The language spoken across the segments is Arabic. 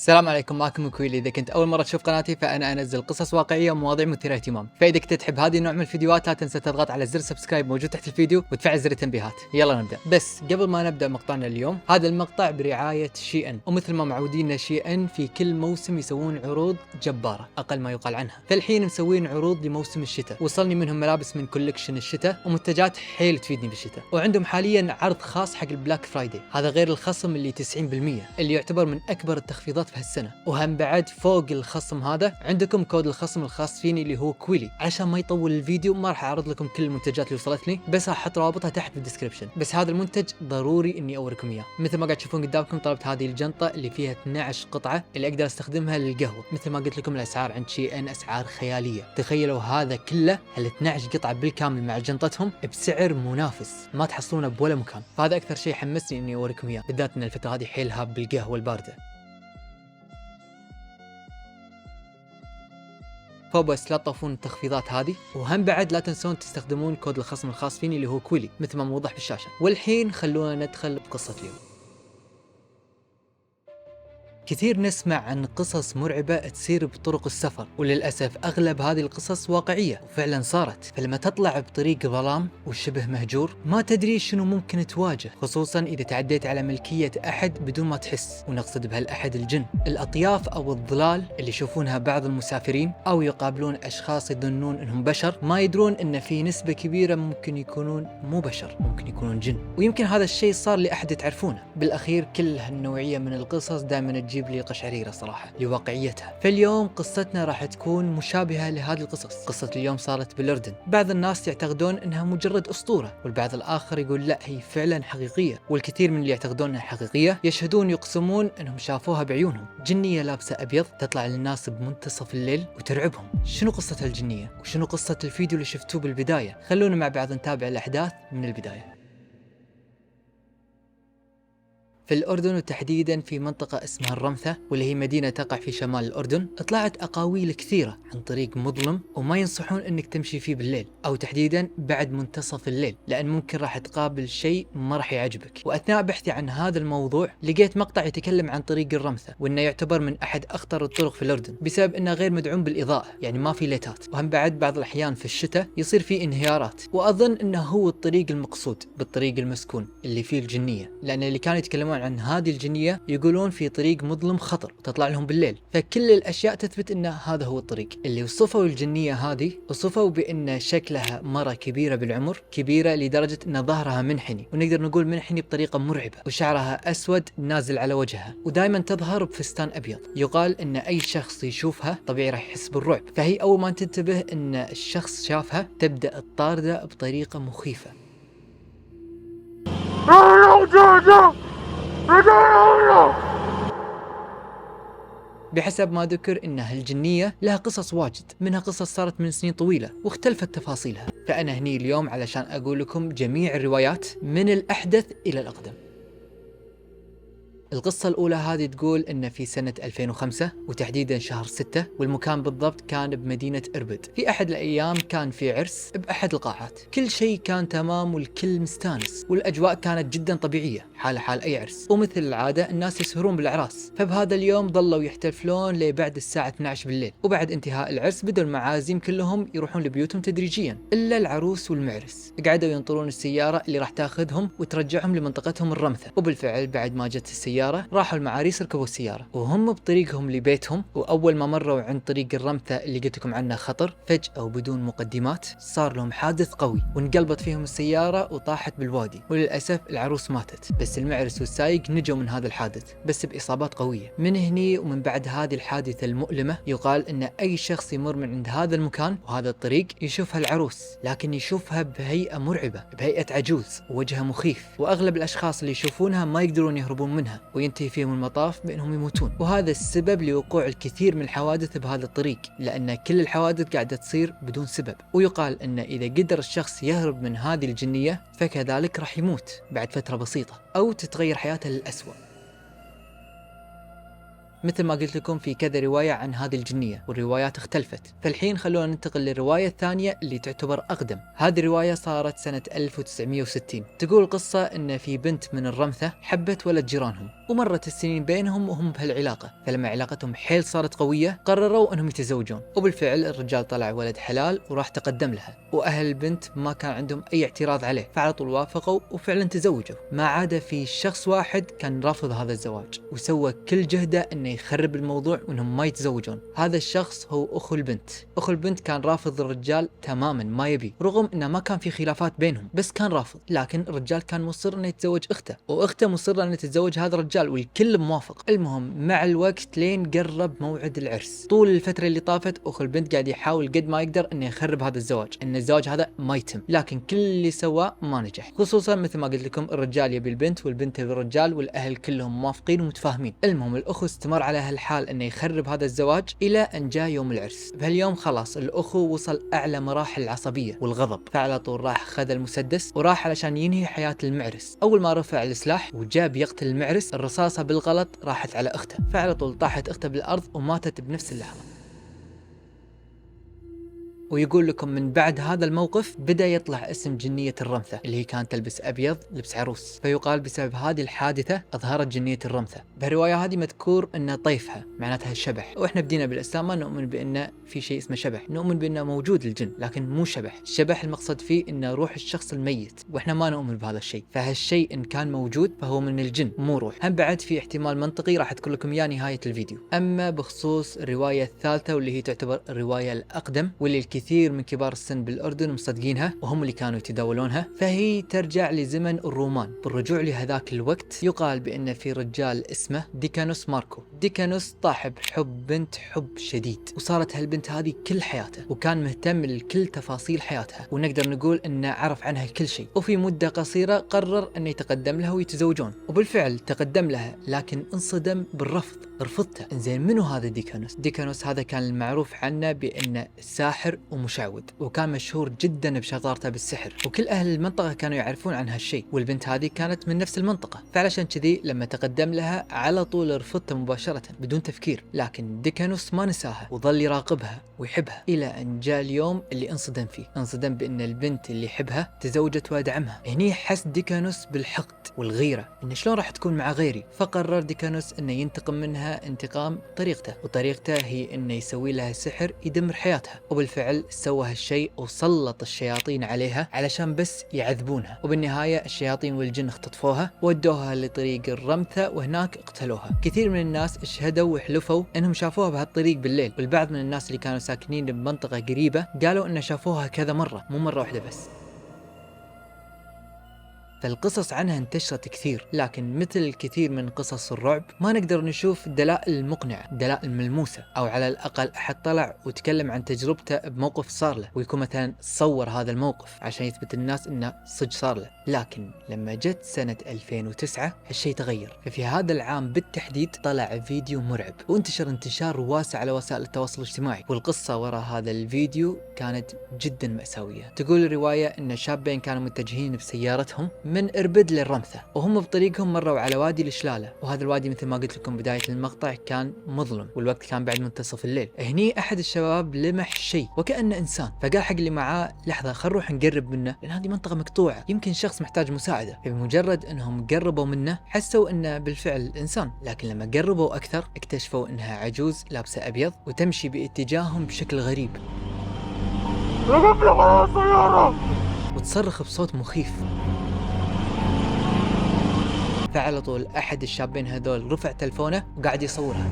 السلام عليكم، معكم كويلي. إذا كنت أول مرة تشوف قناتي فأنا أنزل قصص واقعية ومواضيع مثيرة اهتمام، فإذا كنت تحب هذه النوع من الفيديوهات لا تنسى تضغط على زر سبسكرايب موجود تحت الفيديو وتفعل زر التنبيهات. يلا نبدأ. بس قبل ما نبدأ مقطعنا اليوم، هذا المقطع برعاية شي إن، ومثل ما معودين شي إن في كل موسم يسوون عروض جبارة أقل ما يقال عنها. فالحين مسوين عروض لموسم الشتاء، وصلني منهم ملابس من كولكشن الشتاء ومنتجات حيل تفيدني بالشتاء، وعندهم حاليا عرض خاص حق البلاك فرايداي، هذا غير الخصم اللي 90% اللي يعتبر من أكبر التخفيضات في هالسنة. وهم بعد فوق الخصم هذا عندكم كود الخصم الخاص فيني اللي هو كويلي. عشان ما يطول الفيديو ما راح اعرض لكم كل المنتجات اللي وصلتني، بس راح احط روابطها تحت بالدسكربشن. بس هذا المنتج ضروري اني اوريكم اياه. مثل ما قاعد تشوفون قدامكم طلبت هذه الجنطه اللي فيها 12 قطعه اللي اقدر استخدمها للقهوه. مثل ما قلت لكم الاسعار عند شي ان اسعار خياليه. تخيلوا هذا كله هال 12 قطعه بالكامل مع جنطتهم بسعر منافس ما تحصلونه بولا مكان. فهذا اكثر شيء حمسني اني اوريكم اياه، بالذات ان الفتره هذه حيل هاب بالقهوه البارده. فبس لا تطوفون التخفيضات هذه، وهم بعد لا تنسون تستخدمون كود الخصم الخاص فيني اللي هو كويلي مثل ما موضح بالشاشة. والحين خلونا ندخل بقصة اليوم. كثير نسمع عن قصص مرعبة تصير بطرق السفر، وللأسف أغلب هذه القصص واقعية وفعلا صارت. فلما تطلع بطريق ظلام وشبه مهجور ما تدري شنو ممكن تواجه، خصوصا إذا تعديت على ملكية أحد بدون ما تحس، ونقصد بهالأحد الجن، الأطياف أو الظلال اللي يشوفونها بعض المسافرين، أو يقابلون أشخاص يظنون أنهم بشر ما يدرون أن في نسبة كبيرة ممكن يكونون مو بشر، ممكن يكونون جن. ويمكن هذا الشيء صار لأحد تعرفونه. بالأخير كل هالنوعية من القصص دائما تجيب لي قشعريرة صراحة لواقعيتها. فاليوم قصتنا راح تكون مشابهة لهذه القصص. قصة اليوم صارت بالأردن. بعض الناس يعتقدون انها مجرد أسطورة، والبعض الآخر يقول لا هي فعلا حقيقية، والكثير من اللي يعتقدون انها حقيقية يشهدون يقسمون انهم شافوها بعيونهم. جنية لابسة أبيض تطلع للناس بمنتصف الليل وترعبهم. شنو قصة هالجنية؟ وشنو قصة الفيديو اللي شفتوه بالبداية؟ خلونا مع بعض نتابع الأحداث من البداية. في الأردن، وتحديدا في منطقة اسمها الرمثة، واللي هي مدينة تقع في شمال الأردن، طلعت أقاويل كثيرة عن طريق مظلم وما ينصحون انك تمشي فيه بالليل، او تحديدا بعد منتصف الليل، لان ممكن راح تقابل شيء ما راح يعجبك. واثناء بحثي عن هذا الموضوع لقيت مقطع يتكلم عن طريق الرمثة، وانه يعتبر من احد اخطر الطرق في الأردن بسبب انه غير مدعوم بالإضاءة، يعني ما في ليتات، وهم بعد بعض الاحيان في الشتاء يصير فيه انهيارات. واظن انه هو الطريق المقصود بالطريق المسكون اللي فيه الجنية، لان اللي كانوا يتكلمون عن هذه الجنية يقولون في طريق مظلم خطر وتطلع لهم بالليل. فكل الاشياء تثبت ان هذا هو الطريق. اللي وصفوا الجنية هذه وصفوا بان شكلها مرة كبيرة بالعمر، كبيرة لدرجة ان ظهرها منحني، ونقدر نقول منحني بطريقة مرعبة، وشعرها اسود نازل على وجهها، ودائما تظهر بفستان ابيض. يقال ان اي شخص يشوفها طبيعي راح يحس بالرعب، فهي اول ما تنتبه ان الشخص شافها تبدأ الطاردة بطريقة مخيفة. بحسب ما ذكر ان هالجنية لها قصص واجد، منها قصص صارت من سنين طويلة واختلفت تفاصيلها. فأنا هني اليوم علشان أقول لكم جميع الروايات من الأحدث إلى الأقدم. القصة الأولى هذه تقول إن في سنة 2005 وتحديدا شهر 6، والمكان بالضبط كان بمدينة إربد. في أحد الأيام كان في عرس بأحد القاعات، كل شيء كان تمام والكل مستانس، والأجواء كانت جدا طبيعية حال أي عرس، ومثل العادة الناس يسهرون بالأعراس. فبهذا اليوم ظلوا يحتفلون لبعد الساعة 12 بالليل، وبعد انتهاء العرس بدأوا المعازيم كلهم يروحون لبيوتهم تدريجيا إلا العروس والمعرس. قعدوا ينطرون السيارة اللي راح تاخذهم وترجعهم لمنطقتهم الرمثة. وبالفعل بعد ما جت السيارة راحوا المعاريس ركبوا السيارة وهم بطريقهم لبيتهم. وأول ما مروا عند طريق الرمثة اللي قلت لكم عنه خطر، فجأة وبدون مقدمات صار لهم حادث قوي، وانقلبت فيهم السيارة وطاحت بالوادي. وللأسف العروس ماتت، بس المعرس والسايق نجوا من هذا الحادث بس بإصابات قوية. من هني ومن بعد هذه الحادثة المؤلمة يقال أن أي شخص يمر من عند هذا المكان وهذا الطريق يشوفها العروس، لكن يشوفها بهيئة مرعبة، بهيئة عجوز ووجهها مخيف. وأغلب الأشخاص اللي يشوفونها ما يقدرون يهربون منها، وينتهي فيهم المطاف بأنهم يموتون. وهذا السبب لوقوع الكثير من الحوادث بهذا الطريق، لأن كل الحوادث قاعدة تصير بدون سبب. ويقال أن إذا قدر الشخص يهرب من هذه الجنية فكذلك راح يموت بعد فترة بسيطة، أو تتغير حياته للأسوأ. مثل ما قلت لكم في كذا رواية عن هذه الجنية والروايات اختلفت. فالحين خلونا ننتقل للرواية الثانية اللي تعتبر أقدم. هذه الرواية صارت سنة 1960. تقول القصة إن في بنت من الرمثة حبت ولد جيرانهم، ومرت السنين بينهم وهم بهالعلاقة، فلما علاقتهم حيل صارت قوية قرروا أنهم يتزوجون. وبالفعل الرجال طلع ولد حلال وراح تقدم لها، وأهل البنت ما كان عندهم أي اعتراض عليه، فعلى طول وافقوا وفعلا تزوجوا. ما عدا في شخص واحد كان رافض هذا الزواج وسوى كل جهده انه يخرب الموضوع وانهم ما يتزوجون. هذا الشخص هو اخو البنت. اخو البنت كان رافض الرجال تماما، ما يبي، رغم انه ما كان في خلافات بينهم، بس كان رافض. لكن الرجال كان مصر انه يتزوج اخته، واخته مصره انه تتزوج هذا الرجال، والكل موافق. المهم مع الوقت لين قرب موعد العرس، طول الفتره اللي طافت اخو البنت قاعد يحاول قد ما يقدر انه يخرب هذا الزواج، ان الزواج هذا ما يتم، لكن كل اللي سواه ما نجح. خصوصا مثل ما قلت لكم الرجال يبي البنت والبنت يبي الرجال، والاهل كلهم موافقين ومتفاهمين. المهم الاخو استمر على هالحال انه يخرب هذا الزواج الى ان جاء يوم العرس. بهاليوم خلاص الاخو وصل اعلى مراحل العصبيه والغضب، فعلى طول راح خذ المسدس وراح علشان ينهي حياه المعرس. اول ما رفع السلاح وجاب يقتل المعرس، الرصاصه بالغلط راحت على اخته، فعلى طول طاحت اخته بالارض وماتت بنفس اللحظه. ويقول لكم من بعد هذا الموقف بدأ يطلع اسم جنية الرمثة، اللي هي كانت تلبس أبيض لبس عروس، فيقال بسبب هذه الحادثة أظهرت جنية الرمثة. بالرواية هذه مذكور أن طيفها معناتها الشبح، وإحنا بدينا بالإسلام ما نؤمن بأن في شيء اسمه شبح، نؤمن بأنه موجود الجن لكن مو شبح. الشبح المقصد فيه أنه روح الشخص الميت، وإحنا ما نؤمن بهذا الشيء، فهالشيء إن كان موجود فهو من الجن مو روح. هم بعد في احتمال منطقي راح أذكر لكم إياه نهاية الفيديو. أما بخصوص الرواية الثالثة واللي هي تعتبر الرواية الأقدم، واللي كثير من كبار السن بالأردن مصدقينها وهم اللي كانوا يتداولونها، فهي ترجع لزمن الرومان. بالرجوع لهذاك الوقت يقال بأن في رجال اسمه ديكانوس ماركو. ديكانوس طاح بحب بنت حب شديد، وصارت هالبنت هذه كل حياته، وكان مهتم لكل تفاصيل حياتها، ونقدر نقول أنه عرف عنها كل شيء. وفي مدة قصيرة قرر أنه يتقدم لها ويتزوجون، وبالفعل تقدم لها لكن انصدم بالرفض، رفضته. انزين منو هذا ديكانوس؟ ديكانوس هذا كان المعروف عنه بأنه ساحر ومشعوذ، وكان مشهور جدا بشطارته بالسحر، وكل أهل المنطقة كانوا يعرفون عن هالشيء، والبنت هذه كانت من نفس المنطقة، فعلشان كذي لما تقدم لها على طول رفضته مباشرة بدون تفكير. لكن ديكانوس ما نساها وظل يراقبها ويحبها إلى أن جاء اليوم اللي انصدم فيه. انصدم بأن البنت اللي يحبها تزوجت ولد عمها. هني حس ديكانوس بالحقد والغيرة، إن شلون راح تكون مع غيري، فقرر ديكانوس إنه ينتقم منها انتقام طريقته، وطريقته هي إنه يسوي لها سحر يدمر حياتها. وبالفعل سوى هالشيء وسلط الشياطين عليها علشان بس يعذبونها، وبالنهاية الشياطين والجن اختطفوها ودوها لطريق الرمثة وهناك اقتلوها. كثير من الناس اشهدوا وحلفوا انهم شافوها بهالطريق بالليل، والبعض من الناس اللي كانوا ساكنين بمنطقة قريبة قالوا ان شافوها كذا مرة مو مرة واحدة بس. فالقصص عنها انتشرت كثير، لكن مثل الكثير من قصص الرعب ما نقدر نشوف دلائل المقنعة، دلائل ملموسة، أو على الأقل أحد طلع وتكلم عن تجربته بموقف صار له، ويكون مثلا صور هذا الموقف عشان يثبت الناس إنه صدق صار له. لكن لما جت سنة 2009 هالشيء تغير. ففي هذا العام بالتحديد طلع فيديو مرعب وانتشر انتشار واسع على وسائل التواصل الاجتماعي، والقصة وراء هذا الفيديو كانت جدا مأساوية. تقول الرواية إن شابين كانوا متجهين بسيارتهم من إربد للرمثة، وهم بطريقهم مروا على وادي الشلالة، وهذا الوادي مثل ما قلت لكم بداية المقطع كان مظلم، والوقت كان بعد منتصف الليل. هني أحد الشباب لمح شيء وكأنه إنسان، فقال حق اللي معاه لحظة خل نروح نقرب منه لأن هذه منطقة مقطوعة، يمكن شخص محتاج مساعدة. فبمجرد أنهم قربوا منه حسوا أنه بالفعل إنسان، لكن لما قربوا أكثر اكتشفوا أنها عجوز لابسة أبيض وتمشي باتجاههم بشكل غريب، وتصرخ بصوت مخيف. فعلى طول أحد الشابين هذول رفع تلفونه وقاعد يصورها.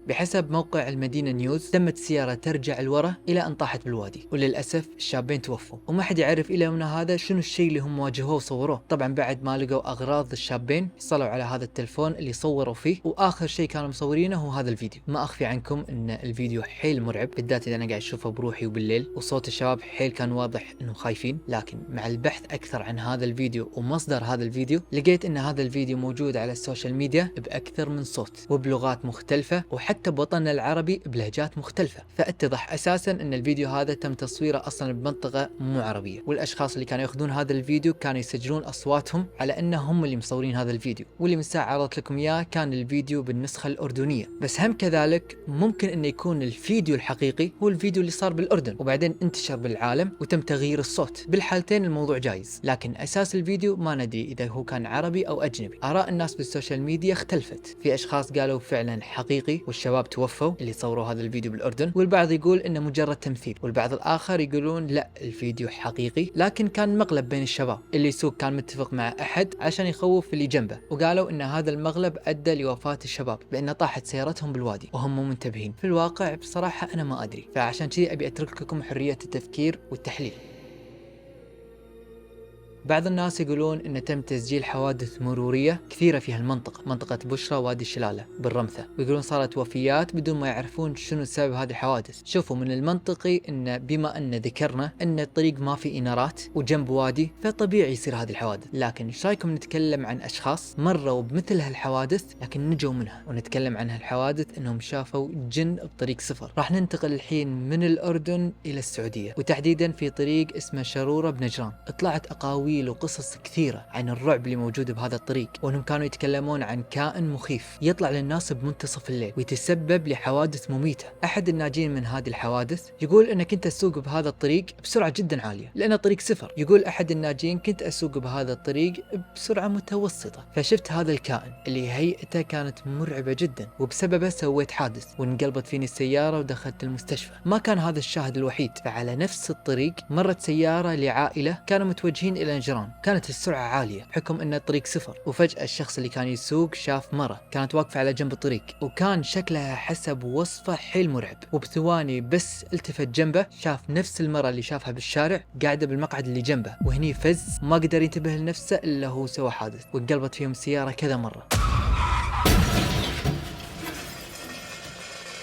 بحسب موقع المدينة نيوز تمت السيارة ترجع لورا إلى أن طاحت بالوادي، وللأسف الشابين توفوا، وما حد يعرف إلى يومنا هذا شنو الشيء اللي هم واجهوه وصوروه. طبعا بعد ما لقوا أغراض الشابين حصلوا على هذا التلفون اللي صوروا فيه، وآخر شيء كانوا مصورينه هو هذا الفيديو. ما أخفي عنكم أن الفيديو حيل مرعب، بالذات إذا أنا قاعد أشوفه بروحي وبالليل، وصوت الشباب حيل كان واضح أنهم خايفين. لكن مع البحث أكثر عن هذا الفيديو ومصدر هذا الفيديو لقيت أن هذا الفيديو موجود على السوشيال ميديا بأكثر من صوت وبلغات مختلفة، وحتى حتى بوطننا العربي بلهجات مختلفة، فاتضح أساسا أن الفيديو هذا تم تصويره أصلا بمنطقة مو عربية، والأشخاص اللي كانوا ياخذون هذا الفيديو كانوا يسجلون أصواتهم على أنهم اللي مصورين هذا الفيديو. واللي من ساعة عرضت لكم إياه كان الفيديو بالنسخة الأردنية، بس هم كذلك ممكن أن يكون الفيديو الحقيقي هو الفيديو اللي صار بالأردن وبعدين انتشر بالعالم وتم تغيير الصوت. بالحالتين الموضوع جايز، لكن أساس الفيديو ما ندري إذا هو كان عربي أو أجنبي. آراء الناس بالسوشيال ميديا اختلفت، في أشخاص قالوا فعلا حقيقي والشباب توفوا اللي صوروا هذا الفيديو بالأردن، والبعض يقول إنه مجرد تمثيل، والبعض الآخر يقولون لا الفيديو حقيقي لكن كان مقلب بين الشباب. اللي يسوق كان متفق مع أحد عشان يخوف اللي جنبه، وقالوا إن هذا المقلب أدى لوفاة الشباب بأن طاحت سيارتهم بالوادي وهم مو منتبهين. في الواقع بصراحة أنا ما أدري، فعشان كذي أبي أترك لكم حرية التفكير والتحليل. بعض الناس يقولون ان تم تسجيل حوادث مرورية كثيرة في هالمنطقة، منطقة بشرة وادي الشلالة بالرمثة، ويقولون صارت وفيات بدون ما يعرفون شنو سبب هذه الحوادث. شوفوا، من المنطقي ان بما ان ذكرنا ان الطريق ما في انارات وجنب وادي فطبيعي يصير هذه الحوادث، لكن ايش رايكم نتكلم عن اشخاص مروا بمثل هالحوادث لكن نجوا منها، ونتكلم عن هالحوادث انهم شافوا جن بطريق صفر. راح ننتقل الحين من الاردن الى السعودية، وتحديدا في طريق اسمه شرورة بنجران. طلعت اقاويل وقصص كثيرة عن الرعب اللي موجود بهذا الطريق، وانهم كانوا يتكلمون عن كائن مخيف يطلع للناس بمنتصف الليل ويتسبب لحوادث مميتة. احد الناجين من هذه الحوادث يقول ان كنت اسوق بهذا الطريق بسرعة جدا عالية لانه طريق سفر. يقول احد الناجين كنت اسوق بهذا الطريق بسرعة متوسطة، فشفت هذا الكائن اللي هيئته كانت مرعبة جدا، وبسببه سويت حادث وانقلبت فيني السيارة ودخلت المستشفى. ما كان هذا الشاهد الوحيد، فعلى نفس الطريق مرت سيارة لعائلة كانوا متوجهين الى نجران. كانت السرعة عالية بحكم ان الطريق سفر، وفجأة الشخص اللي كان يسوق شاف مرة كانت واقفة على جنب الطريق، وكان شكلها حسب وصفه حيل مرعب، وبثواني بس التفت جنبه شاف نفس المرة اللي شافها بالشارع قاعدة بالمقعد اللي جنبه، وهني فز ما قدر ينتبه لنفسه الا هو سوى حادث وانقلبت فيهم السيارة كذا مرة.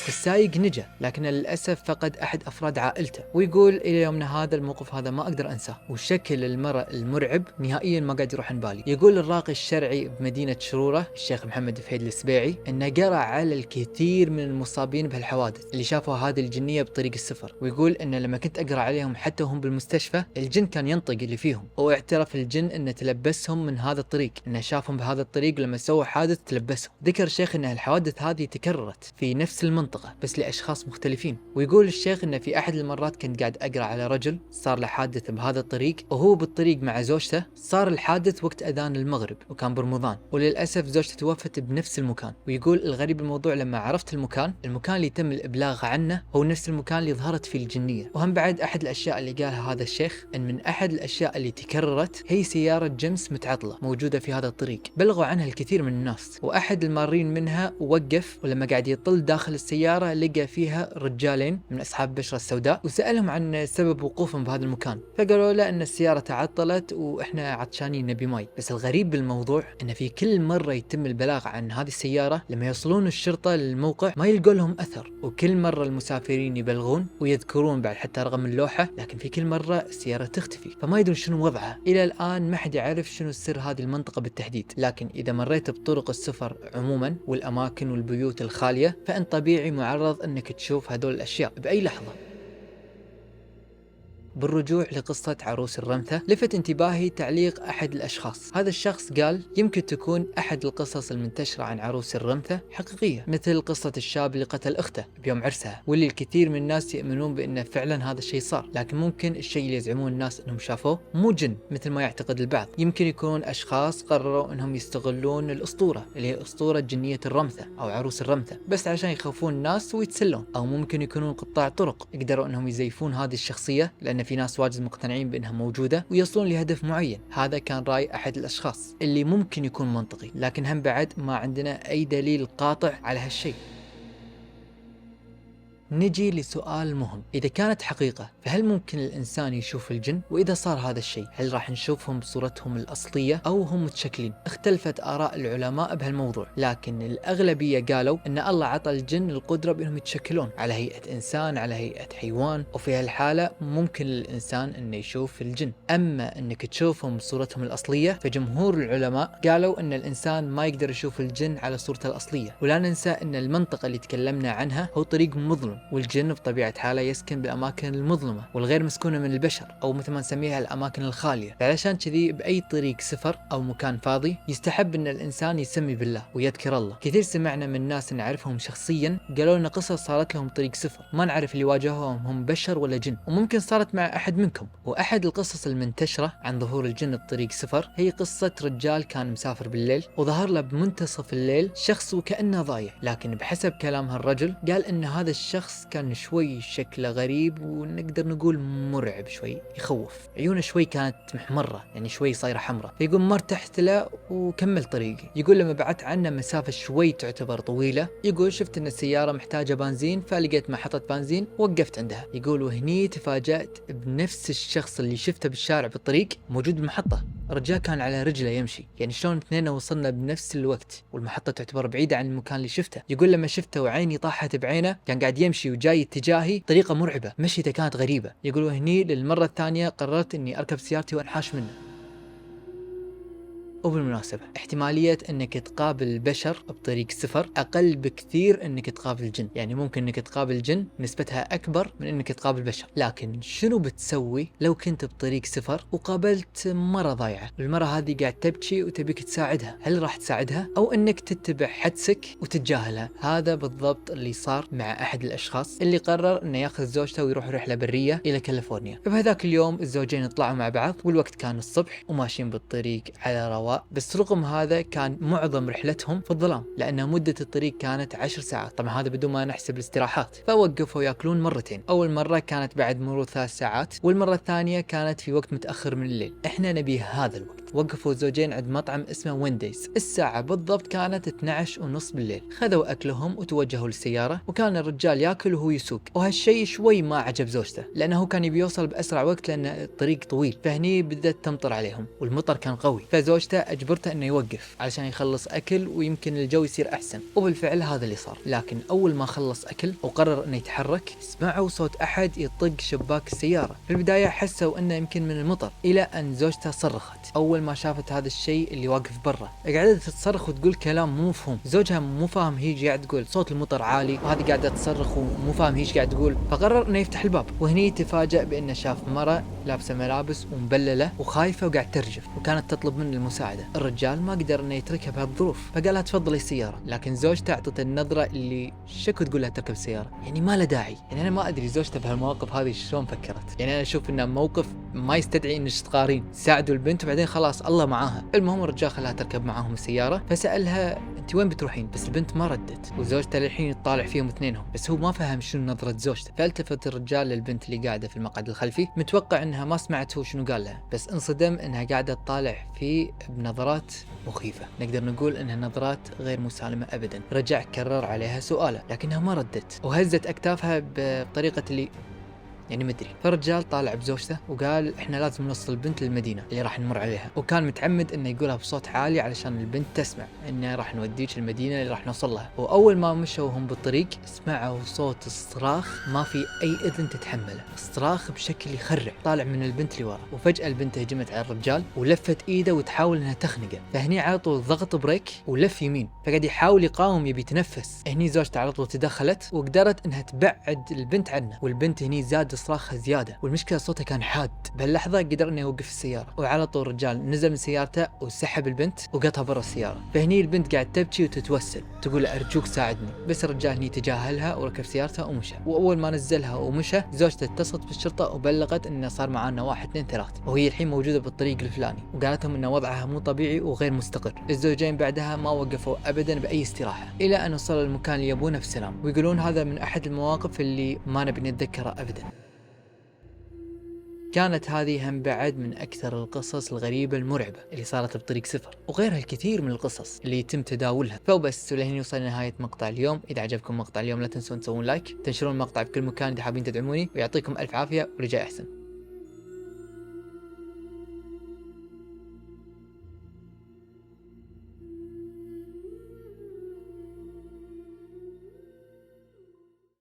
السايق نجا لكن للأسف فقد أحد أفراد عائلته، ويقول إلى يومنا هذا الموقف هذا ما أقدر أنساه، وشكل المرأة المرعب نهائيا ما قاعد يروح عن بالي. يقول الراقي الشرعي بمدينة شرورة الشيخ محمد فهيد السبيعي إنه قرأ على الكثير من المصابين بهالحوادث اللي شافوا هذه الجنية بطريق السفر، ويقول إنه لما كنت أقرأ عليهم حتى وهم بالمستشفى الجن كان ينطق اللي فيهم، واعترف الجن إنه تلبسهم من هذا الطريق، إنه شافهم بهذا الطريق لما سووا حادث تلبسهم. ذكر الشيخ إن الحوادث هذه تكررت في نفس المنطقة بس لأشخاص مختلفين. ويقول الشيخ إن في أحد المرات كنت قاعد أقرأ على رجل صار له حادث بهذا الطريق، وهو بالطريق مع زوجته. صار الحادث وقت أذان المغرب وكان برمضان، وللأسف زوجته توفت بنفس المكان. ويقول الغريب الموضوع لما عرفت المكان اللي تم الإبلاغ عنه هو نفس المكان اللي ظهرت فيه الجنية. وهم بعد أحد الأشياء اللي قالها هذا الشيخ إن من أحد الأشياء اللي تكررت هي سيارة جمس متعطلة موجودة في هذا الطريق، بلغوا عنها الكثير من الناس، وأحد المارين منها وقف، ولما قاعد يطل داخل السيارة لقى فيها رجالين من أصحاب البشرة السوداء، وسألهم عن سبب وقوفهم بهذا المكان، فقالوا له أن السيارة تعطلت وإحنا عطشانين نبي ماي. بس الغريب بالموضوع أن في كل مرة يتم البلاغ عن هذه السيارة لما يوصلون الشرطة للموقع ما يلقوا لهم أثر، وكل مرة المسافرين يبلغون ويذكرون بعد حتى رقم اللوحة، لكن في كل مرة السيارة تختفي، فما يدرون شنو وضعها. إلى الآن ما حد يعرف شنو سر هذه المنطقة بالتحديد، لكن إذا مريت بطرق السفر عموما والأماكن والبيوت الخالية فإن طبيعي معرض أنك تشوف هذول الأشياء بأي لحظة. بالرجوع لقصة عروس الرمثة، لفت انتباهي تعليق أحد الأشخاص. هذا الشخص قال يمكن تكون أحد القصص المنتشرة عن عروس الرمثة حقيقية، مثل قصة الشاب اللي قتل أخته بيوم عرسها، واللي الكثير من الناس يؤمنون بأنه فعلا هذا الشيء صار، لكن ممكن الشيء اللي يزعمون الناس أنهم شافوه مو جن مثل ما يعتقد البعض. يمكن يكون أشخاص قرروا أنهم يستغلون الأسطورة اللي هي أسطورة جنية الرمثة أو عروس الرمثة بس عشان يخوفون الناس ويتسلون، أو ممكن يكونون قطاع طرق يقدروا أنهم يزيفون هذه الشخصية لأن في ناس واجد مقتنعين بأنها موجودة ويصلون لهدف معين. هذا كان رأي أحد الأشخاص اللي ممكن يكون منطقي، لكن هم بعد ما عندنا أي دليل قاطع على هالشيء. نجي لسؤال مهم، إذا كانت حقيقة فهل ممكن الإنسان يشوف الجن؟ وإذا صار هذا الشيء هل راح نشوفهم بصورتهم الأصلية أو هم متشكلين؟ اختلفت آراء العلماء بهالموضوع، لكن الأغلبية قالوا أن الله عطى الجن القدرة بأنهم يتشكلون على هيئة إنسان، على هيئة حيوان، وفي هالحالة ممكن للإنسان أنه يشوف الجن. أما أنك تشوفهم بصورتهم الأصلية فجمهور العلماء قالوا أن الإنسان ما يقدر يشوف الجن على صورته الأصلية. ولا ننسى أن المنطقة اللي تكلمنا عنها هو طريق مظلم، والجن بطبيعة حاله يسكن بالأماكن المظلمة والغير مسكونة من البشر، أو مثل ما نسميها الأماكن الخالية. فعلشان كذي بأي طريق سفر أو مكان فاضي يستحب أن الإنسان يسمي بالله ويذكر الله. كثير سمعنا من ناس نعرفهم شخصيا قالوا لنا قصص صارت لهم طريق سفر، ما نعرف اللي واجههم هم بشر ولا جن، وممكن صارت مع أحد منكم. وأحد القصص المنتشرة عن ظهور الجن بطريق سفر هي قصة رجال كان مسافر بالليل وظهر له بمنتصف الليل شخص وكأنه ضايع، لكن بحسب كلام هالرجل قال أن هذا الشخص كان شوي شكله غريب ونقدر نقول مرعب شوي، يخوف. عيونه شوي كانت محمرة، يعني شوي صايرة حمراء. فيقول ما ارتحت له وكمل طريقي. يقول لما بعدت عنه مسافة شوي تعتبر طويلة، يقول شفت أن السيارة محتاجة بنزين فلقيت محطة بنزين وقفت عندها. يقول وهني تفاجأت بنفس الشخص اللي شفته بالشارع بالطريق موجود بالمحطة. الرجال كان على رجله يمشي، يعني شلون اثنين وصلنا بنفس الوقت والمحطة تعتبر بعيدة عن المكان اللي شفته. يقول لما شفته وعيني طاحت بعينه كان قاعد يمشي وجاي اتجاهي طريقة مرعبة، مشيته كانت غريبة. يقول وهني للمرة الثانية قررت اني اركب سيارتي وانحاش منه. وبالمناسبة احتمالية انك تقابل البشر بطريق سفر اقل بكثير انك تقابل الجن، يعني ممكن انك تقابل الجن نسبتها اكبر من انك تقابل بشر. لكن شنو بتسوي لو كنت بطريق سفر وقابلت مرة ضايعة، المرة هذه قاعد تبكي وتبيك تساعدها؟ هل راح تساعدها او انك تتبع حدسك وتتجاهلها؟ هذا بالضبط اللي صار مع احد الاشخاص اللي قرر انه ياخذ زوجته ويروح رحلة برية الى كاليفورنيا. فبهذاك اليوم الزوجين طلعوا مع بعض والوقت كان الصبح وماشيين بالطريق على رواق، بس رغم هذا كان معظم رحلتهم في الظلام لأن مدة الطريق كانت 10 ساعات، طبعا هذا بدون ما نحسب الاستراحات. فوقفوا ياكلون مرتين، أول مرة كانت بعد مرور 3 ساعات والمرة الثانية كانت في وقت متأخر من الليل. احنا نبي هذا الوقت. وقفوا الزوجين عند مطعم اسمه وينديز، الساعة بالضبط كانت 12:30 بالليل. خذوا أكلهم وتوجهوا للسيارة، وكان الرجال ياكل وهو يسوق، وهالشيء شوي ما عجب زوجته لأنه كان يبي يوصل بأسرع وقت لأن الطريق طويل. فهني بدأت تمطر عليهم والمطر كان قوي، فزوجته أجبرته انه يوقف علشان يخلص اكل ويمكن الجو يصير احسن. وبالفعل هذا اللي صار. لكن اول ما خلص اكل وقرر انه يتحرك سمعوا صوت احد يطق شباك السيارة. في البداية حسوا انه يمكن من المطر، الى ان زوجته صرخت. اول ما شافت هذا الشيء اللي واقف برا قاعدة تصرخ وتقول كلام مو مفهوم. زوجها مو فاهم هي ايش قاعد تقول، صوت المطر عالي وهذه قاعدة تصرخ ومو فاهم هي ايش قاعد تقول. فقرر انه يفتح الباب، وهني تفاجأ بانه شاف مرة لابسة ملابس ومبللة وخايفة وقاعد ترجف وكانت تطلب منه المساعدة. الرجال ما قدر انه يتركها بهالظروف فقال لها تفضلي السيارة، لكن زوجته اعطته النظرة اللي شكو تقول لها تركب السيارة، يعني ما له داعي. يعني انا ما ادري زوجته بهالمواقف هذه شلون فكرت، يعني انا اشوف انه موقف ما يستدعي انك تقارين، ساعدوا البنت وبعدين خلاص الله معاها. المهم الرجال خلاها تركب معاهم السيارة، فسألها انت وين بتروحين، بس البنت ما ردت، وزوجته للحين يطالع فيهم اثنينهم بس هو ما فهم شنو نظرة زوجته. فالتفت الرجال للبنت اللي قاعدة في المقعد الخلفي متوقع انها ما سمعت هو شنو قال لها، بس انصدم انها قاعدة تطالع فيه بنظرات مخيفة، نقدر نقول انها نظرات غير مسالمة ابدا. رجع كرر عليها سؤاله لكنها ما ردت وهزت اكتافها بطريقة اللي يعني مدري. فالرجال طالع بزوجته وقال احنا لازم نوصل البنت للمدينة اللي راح نمر عليها، وكان متعمد انه يقولها بصوت عالي علشان البنت تسمع انه راح نوديك المدينة اللي راح نوصل لها. واول ما مشوا هم بالطريق سمعوا صوت الصراخ ما في اي اذن تتحمله، الصراخ بشكل يخرع طالع من البنت اللي ورا. وفجأة البنت هجمت على الرجال ولفت ايده وتحاول انها تخنقه، فهني على طول ضغط بريك ولف يمين، فقاعد يحاول يقاوم يبي يتنفس. هني زوجته على طول تدخلت وقدرت انها تبعد البنت عنه، والبنت هني زاد صراخها زيادة، والمشكلة صوتها كان حاد. بهاللحظة قدر انه يوقف السيارة، وعلى طول الرجال نزل من سيارته وسحب البنت وقطها برا السيارة. فهني البنت قاعد تبكي وتتوسل تقول ارجوك ساعدني، بس الرجال هني تجاهلها وركب سيارته ومشى. واول ما نزلها ومشى زوجته اتصلت بالشرطة وبلغت انه صار معانا 1 2 3، وهي الحين موجودة بالطريق الفلاني، وقالتهم ان وضعها مو طبيعي وغير مستقر. الزوجين بعدها ما وقفوا ابدا باي استراحة الى ان وصلوا المكان اللي يبونه بسلام، ويقولون هذا من احد المواقف اللي ما نبي نتذكرها ابدا. كانت هذه هم بعد من أكثر القصص الغريبة المرعبة اللي صارت بطريق سفر، وغيرها الكثير من القصص اللي يتم تداولها. فبس ولهنا وصلنا لنهاية مقطع اليوم. إذا عجبكم مقطع اليوم لا تنسون تسوون لايك، تنشرون المقطع بكل مكان إذا حابين تدعموني، ويعطيكم ألف عافية ورجاء أحسن.